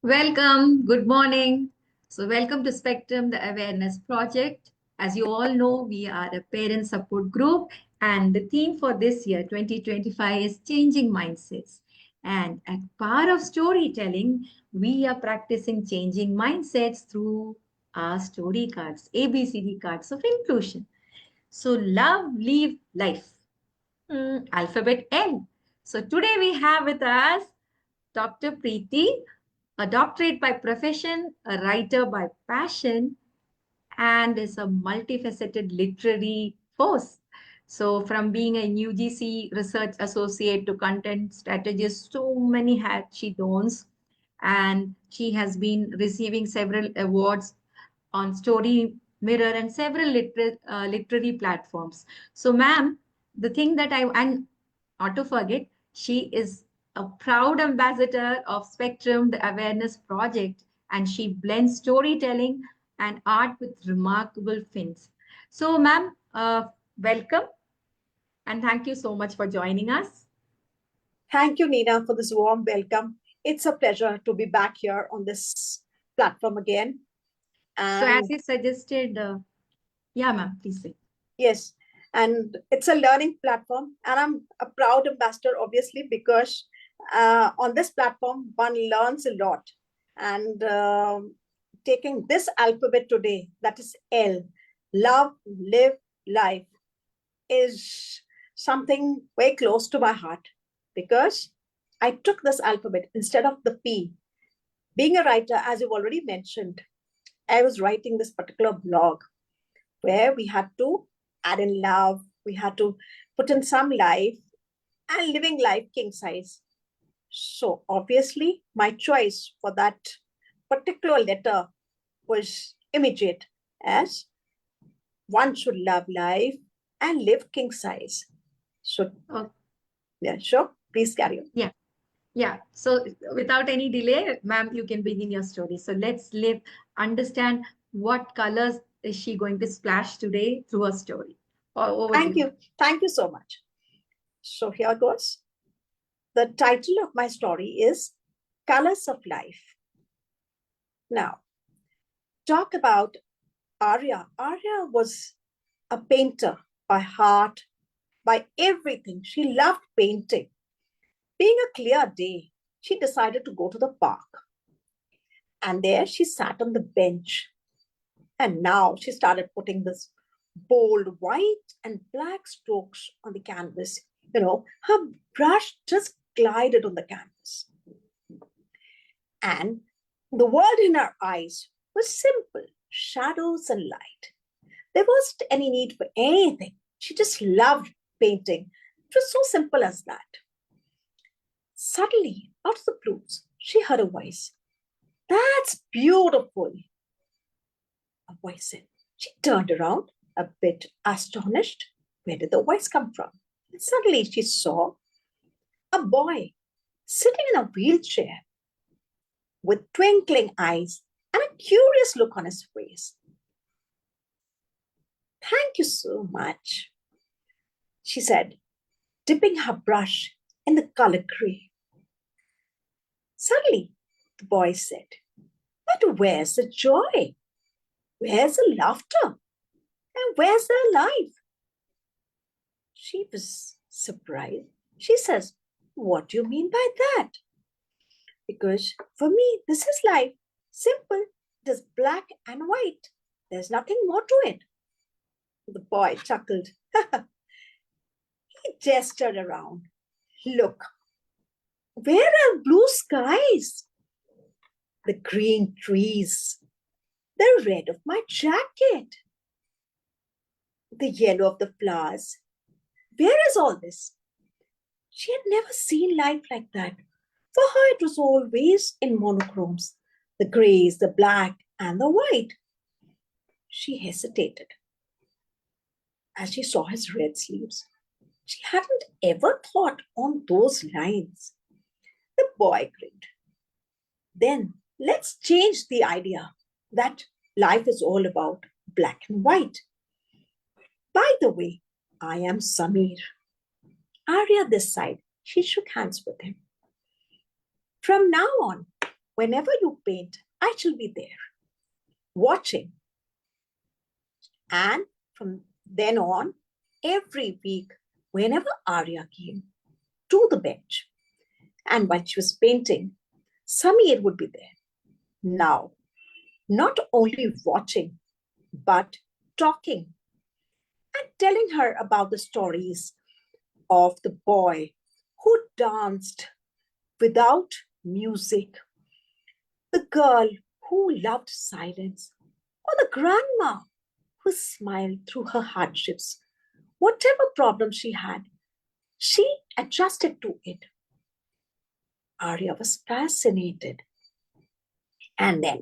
Welcome, good morning. So, welcome to Spectrum, the Awareness Project. As you all know, we are a parent support group, and the theme for this year, 2025, is changing mindsets. And at Power of Storytelling, we are practicing changing mindsets through our story cards, ABCD cards of inclusion. So, love, live, life. Alphabet L. So, today we have with us Dr. Preeti, a doctorate by profession, a writer by passion, and is a multifaceted literary force. So, from being a UGC Research Associate to content strategist, so many hats she dons. And she has been receiving several awards on Story Mirror and several literary platforms. So, ma'am, the thing that and not to forget, she is a proud ambassador of Spectrum, the Awareness Project, and she blends storytelling and art with remarkable fins. So, ma'am, welcome and thank you so much for joining us. Thank you, Nina, for this warm welcome. It's a pleasure to be back here on this platform again. So, as you suggested, yeah, ma'am, please say. Yes, and it's a learning platform, and I'm a proud ambassador, obviously, because on this platform, one learns a lot. And taking this alphabet today, that is L, love, live, life, is something very close to my heart because I took this alphabet instead of the P. Being a writer, as you've already mentioned, I was writing this particular blog where we had to add in love, we had to put in some life and living life king size. So obviously, my choice for that particular letter was immediate, as one should love life and live king size. So, yeah, sure. Please carry on. Yeah. So without any delay, ma'am, you can begin your story. So let's understand what colors is she going to splash today through her story. Over Thank you. Thank you so much. So here goes. The title of my story is Colors of Life. Now, talk about Arya. Arya was a painter by heart, by everything. She loved painting. Being a clear day, she decided to go to the park. And there she sat on the bench. And now she started putting this bold white and black strokes on the canvas. You know, her brush just glided on the canvas. And the world in her eyes was simple, shadows and light. There wasn't any need for anything. She just loved painting. It was so simple as that. Suddenly, out of the blues, she heard a voice. That's beautiful, a voice said. She turned around, a bit astonished. Where did the voice come from? And suddenly she saw a boy sitting in a wheelchair with twinkling eyes and a curious look on his face. Thank you so much, she said, dipping her brush in the color gray. Suddenly, the boy said, but where's the joy? Where's the laughter? And where's the life? She was surprised. She says, what do you mean by that? Because for me, this is life. Simple. It is black and white. There's nothing more to it. The boy chuckled. He gestured around. Look, where are blue skies? The green trees. The red of my jacket. The yellow of the flowers. Where is all this? She had never seen life like that. For her, it was always in monochromes, the grays, the black, and the white. She hesitated as she saw his red sleeves. She hadn't ever thought on those lines. The boy grinned. Then let's change the idea that life is all about black and white. By the way, I am Samir. Arya this side, she shook hands with him. From now on, whenever you paint, I shall be there, watching. And from then on, every week, whenever Arya came to the bench, and while she was painting, Samir would be there. Now, not only watching, but talking and telling her about the stories of the boy who danced without music, the girl who loved silence, or the grandma who smiled through her hardships. Whatever problem she had, she adjusted to it. Arya was fascinated. And then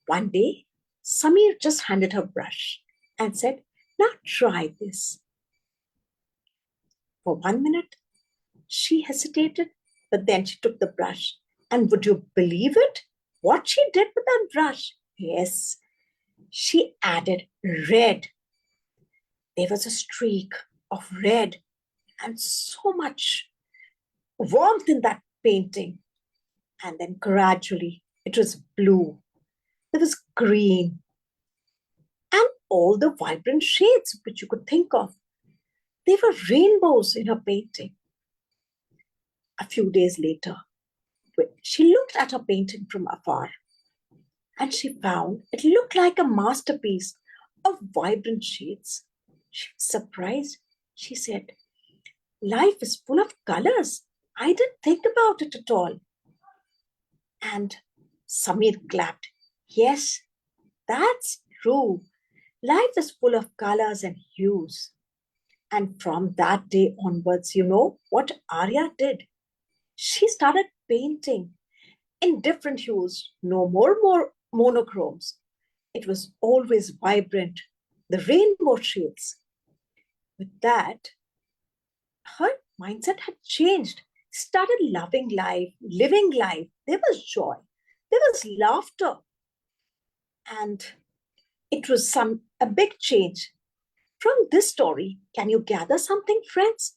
one day, Samir just handed her brush and said, "Now try this." For 1 minute, she hesitated, but then she took the brush. And would you believe it? What she did with that brush? Yes, she added red. There was a streak of red and so much warmth in that painting. And then gradually it was blue, there was green, and all the vibrant shades which you could think of. They were rainbows in her painting. A few days later, she looked at her painting from afar and she found it looked like a masterpiece of vibrant shades. She was surprised. She said, "Life is full of colors. I didn't think about it at all." And Samir clapped. "Yes, that's true. Life is full of colors and hues." And from that day onwards, you know what Arya did? She started painting in different hues, no more monochromes. It was always vibrant, the rainbow shades. With that, her mindset had changed. Started loving life, living life. There was joy, there was laughter, and it was a big change. From this story, can you gather something, friends?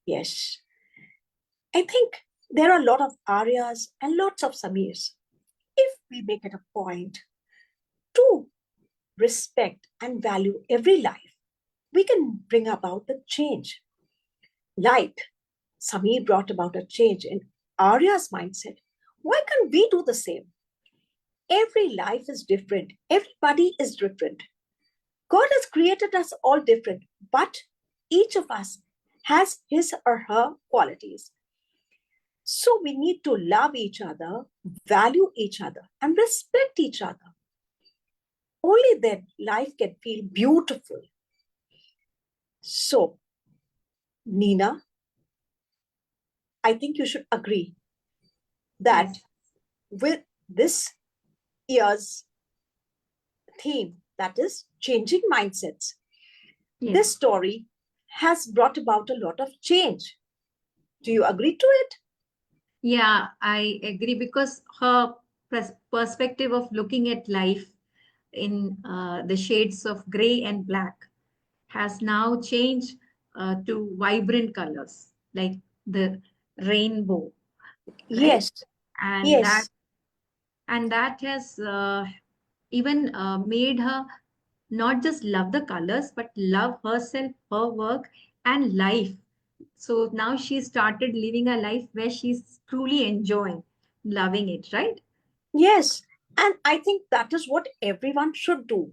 Yes, I think there are a lot of Aryas and lots of Samirs. If we make it a point to respect and value every life, we can bring about the change. Like Samir brought about a change in Arya's mindset. Why can't we do the same? Every life is different. Everybody is different. God has created us all different, but each of us has his or her qualities. So we need to love each other, value each other, and respect each other. Only then life can feel beautiful. So, Nina, I think you should agree that Yes. with this year's theme, that is changing mindsets, Yes. this story has brought about a lot of change. Do you agree to it? Yeah, I agree because her perspective of looking at life in the shades of gray and black has now changed to vibrant colors like the rainbow, right? Yes, And that yes, and that has even made her not just love the colors but love herself, her work, and life. So now she started living a life where she's truly enjoying, loving it, right? yes. And I think that is what everyone should do.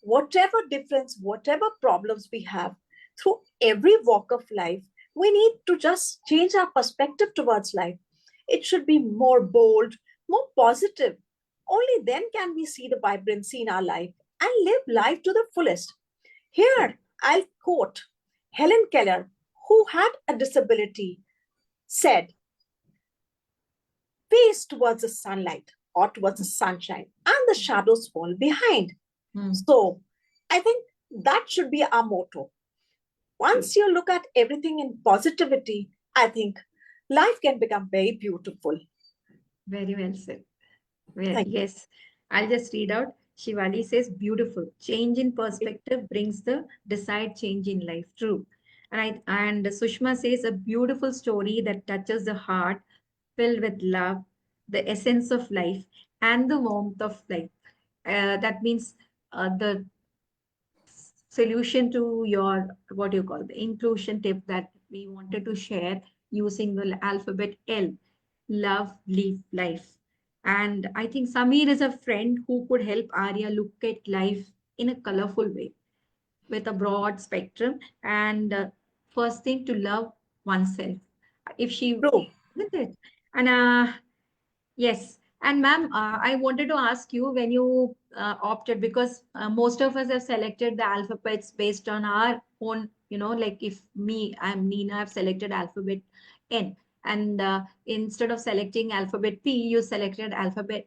Whatever difference, whatever problems we have through every walk of life, we need to just change our perspective towards life. It should be more bold, more positive. Only then can we see the vibrancy in our life and live life to the fullest. Yes. Here, I'll quote Helen Keller, who had a disability, said, "Face towards the sunlight or towards the sunshine, and the shadows fall behind." Hmm. So I think that should be our motto. Once you look at everything in positivity, I think life can become very beautiful. Very well said. Well, Thank yes, I'll just read out. Shivali says, beautiful. Change in you. perspective brings the desired change in life. True. And Sushma says, a beautiful story that touches the heart, filled with love. the essence of life, and the warmth of life. That means the solution to your, what you call, the inclusion tip that we wanted to share using the alphabet L, love, live, life. And I think Samir is a friend who could help Arya look at life in a colorful way with a broad spectrum. And first thing, to love oneself. If she, True. isn't it? And yes. And ma'am, I wanted to ask you, when you opted, because most of us have selected the alphabets based on our own, like if me, I'm Nina, I've selected alphabet N. And instead of selecting alphabet P, you selected alphabet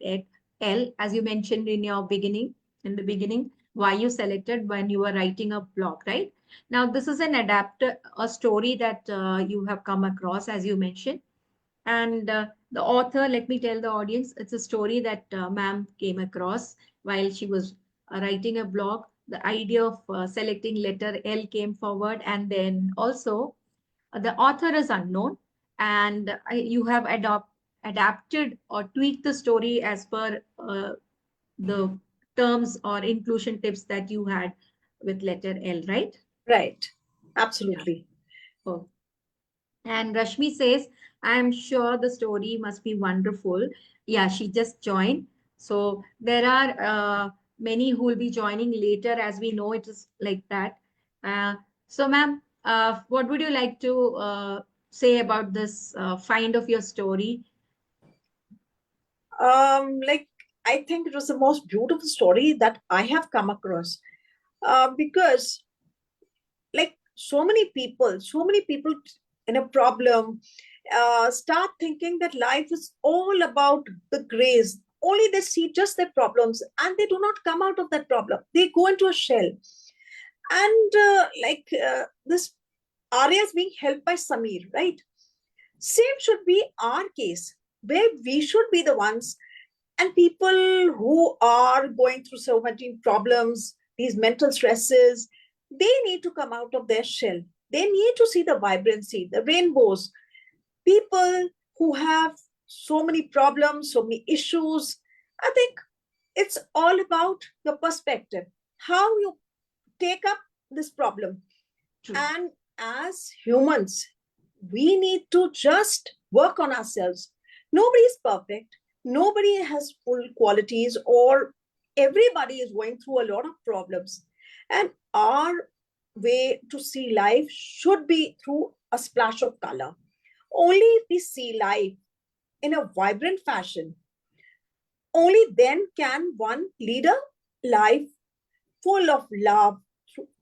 L, as you mentioned in the beginning, why you selected when you were writing a blog, right? Now, this is an a story that you have come across, as you mentioned. And the author, let me tell the audience, it's a story that ma'am came across while she was writing a blog. The idea of selecting letter L came forward, and then also the author is unknown, and you have adapted or tweaked the story as per the terms or inclusion tips that you had with letter L, right? Right. Yeah. Absolutely. Oh. And Rashmi says, I am sure the story must be wonderful. Yeah, she just joined. So there are many who will be joining later, as we know it is like that. So, ma'am, what would you like to say about this find of your story? Like, I think it was the most beautiful story that I have come across. Because like so many people in a problem start thinking that life is all about the grace. Only they see just their problems and they do not come out of that problem. They go into a shell. And this Arya is being helped by Samir, right? Same should be our case, where we should be the ones, and people who are going through so many problems, these mental stresses, they need to come out of their shell. They need to see the vibrancy, the rainbows. People who have so many problems, so many issues, I think it's all about the perspective, how you take up this problem. True. And as humans, we need to just work on ourselves. Nobody is perfect. Nobody has full qualities, or everybody is going through a lot of problems. And our way to see life should be through a splash of color. Only if we see life in a vibrant fashion, only then can one lead a life full of love,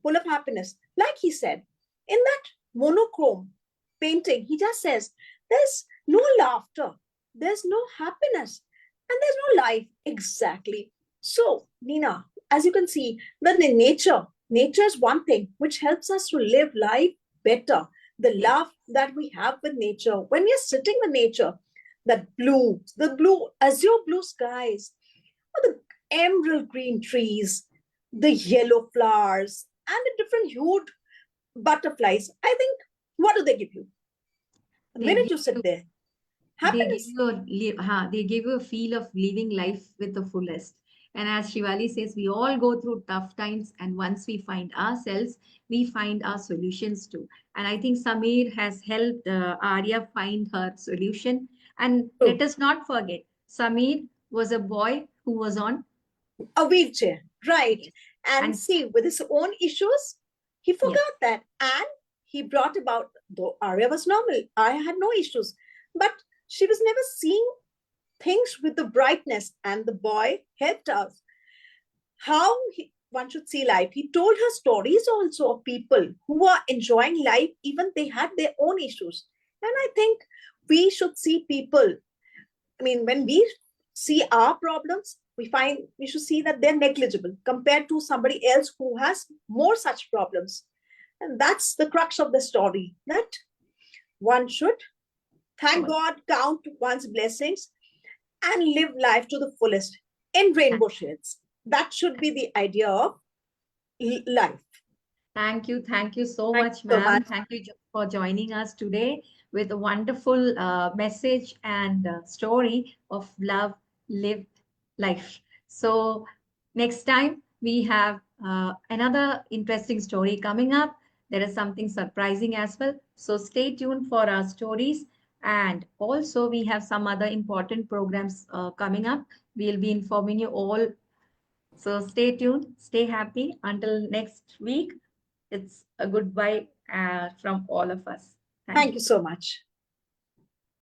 full of happiness. Like he said, in that monochrome painting, he just says, there's no laughter, there's no happiness, and there's no life. Exactly. So, Nina, as you can see, nature is one thing which helps us to live life better. The love that we have with nature, when we're sitting with nature, the blue, azure blue skies, or the emerald green trees, the yellow flowers, and the different hued butterflies. I think, what do they give you? The They minute give you sit you there, they give happiness. you they give you a feel of living life with the fullest. And as Shivali says, we all go through tough times, and once we find ourselves, we find our solutions too. And I think Samir has helped Arya find her solution. And let True. us not forget, Samir was a boy who was on, A wheelchair, right? yes, And and see, with his own issues, he yes, forgot that. And he brought about, though Arya was normal, Arya had no issues, but she was never seeing things with the brightness, and the boy helped us how one should see life. He told her stories also of people who are enjoying life, even they had their own issues. And I think we should see people. I mean, when we see our problems, we find we should see that they're negligible compared to somebody else who has more such problems. And that's the crux of the story, that one should thank all. God, count one's blessings, and live life to the fullest in rainbow shades. That should be the idea of life. Thank you. Thank you so Thank much, you so ma'am. much. Thank you for joining us today with a wonderful message and story of love, lived life. So, next time we have another interesting story coming up. There is something surprising as well. So, stay tuned for our stories. And also, we have some other important programs coming up. We'll be informing you all. So, stay tuned, stay happy. Until next week, it's a goodbye from all of us. Thank Thank you. you so much.